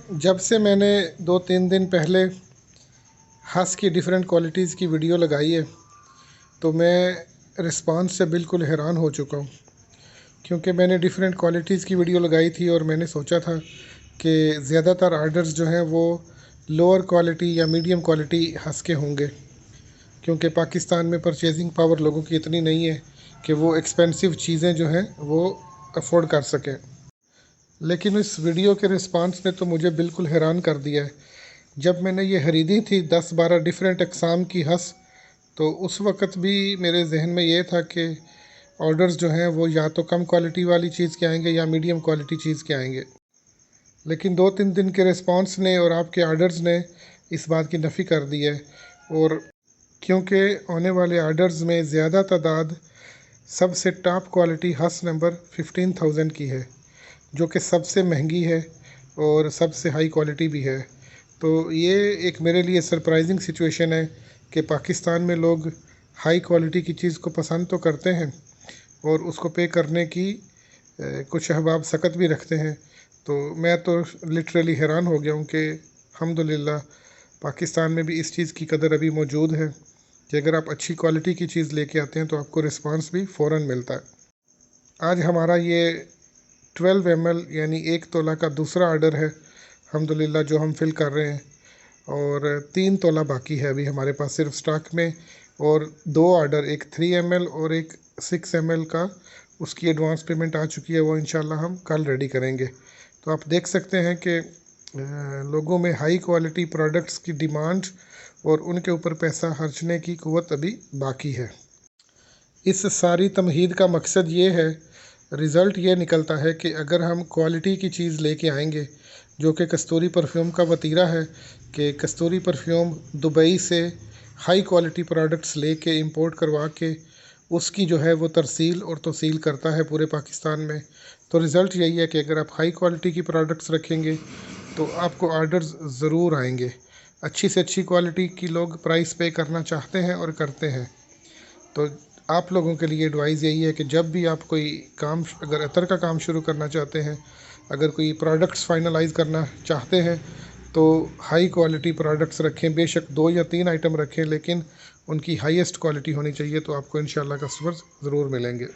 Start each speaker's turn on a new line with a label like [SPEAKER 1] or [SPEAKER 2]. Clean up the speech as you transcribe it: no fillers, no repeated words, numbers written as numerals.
[SPEAKER 1] जब से मैंने 2-3 दिन पहले हंस की डिफरेंट क्वालिटीज़ की वीडियो लगाई है तो मैं रिस्पांस से बिल्कुल हैरान हो चुका हूँ, क्योंकि मैंने डिफरेंट क्वालिटीज़ की वीडियो लगाई थी और मैंने सोचा था कि ज़्यादातर आर्डर्स जो हैं वो लोअर क्वालिटी या मीडियम क्वालिटी हंस के होंगे, क्योंकि पाकिस्तान में परचेजिंग पावर लोगों की इतनी नहीं है कि वो एक्सपेंसिव चीज़ें जो हैं वो अफोर्ड कर सकें। लेकिन इस वीडियो के रिस्पांस ने तो मुझे बिल्कुल हैरान कर दिया है। जब मैंने ये ख़रीदी थी 10-12 डिफरेंट अक़साम की हंस, तो उस वक़्त भी मेरे जहन में ये था कि ऑर्डर्स जो हैं वो या तो कम क्वालिटी वाली चीज़ के आएंगे या मीडियम क्वालिटी चीज़ के आएंगे। लेकिन 2-3 दिन के रिस्पांस ने और आपके ऑर्डर्स ने इस बात की नफ़ी कर दी है। और क्योंकि आने वाले ऑर्डर्स में ज़्यादा तादाद सबसे टॉप क्वालिटी हंस नंबर 15,000 की है, जो कि सबसे महंगी है और सबसे हाई क्वालिटी भी है। तो ये एक मेरे लिए सरप्राइजिंग सिचुएशन है कि पाकिस्तान में लोग हाई क्वालिटी की चीज़ को पसंद तो करते हैं और उसको पे करने की कुछ अहबाब सकत भी रखते हैं। तो मैं तो लिटरली हैरान हो गया हूँ कि अल्हम्दुलिल्लाह पाकिस्तान में भी इस चीज़ की कदर अभी मौजूद है कि अगर आप अच्छी क्वालिटी की चीज़ लेके आते हैं तो आपको रिस्पांस भी फ़ौरन मिलता है। आज हमारा ये 12 ml यानी 1 तोला का दूसरा ऑर्डर है अल्हम्दुलिल्लाह जो हम फिल कर रहे हैं, और 3 तोला बाकी है अभी हमारे पास सिर्फ स्टॉक में। और 2 ऑर्डर, एक 3 ml और एक 6 ml का, उसकी एडवांस पेमेंट आ चुकी है, वो इंशाल्लाह हम कल रेडी करेंगे। तो आप देख सकते हैं कि लोगों में हाई क्वालिटी प्रोडक्ट्स की डिमांड और उनके ऊपर पैसा खर्चने की क़ुव्वत अभी बाकी है। इस सारी तमहीद का मकसद ये है, रिज़ल्ट ये निकलता है कि अगर हम क्वालिटी की चीज़ लेके आएंगे, जो कि कस्तूरी परफ्यूम का वतीरा है कि कस्तूरी परफ्यूम दुबई से हाई क्वालिटी प्रोडक्ट्स लेके इंपोर्ट करवा के उसकी जो है वो तरसील और तौसील करता है पूरे पाकिस्तान में। तो रिज़ल्ट यही है कि अगर आप हाई क्वालिटी की प्रोडक्ट्स रखेंगे तो आपको ऑर्डर्स ज़रूर आएंगे। अच्छी से अच्छी क्वालिटी की लोग प्राइस पे करना चाहते हैं और करते हैं। तो आप लोगों के लिए एडवाइस यही है कि जब भी आप कोई काम, अगर अतर का काम शुरू करना चाहते हैं, अगर कोई प्रोडक्ट्स फाइनलाइज करना चाहते हैं, तो हाई क्वालिटी प्रोडक्ट्स रखें। बेशक 2 या 3 आइटम रखें, लेकिन उनकी हाईएस्ट क्वालिटी होनी चाहिए, तो आपको इंशाल्लाह कस्टमर्स ज़रूर मिलेंगे।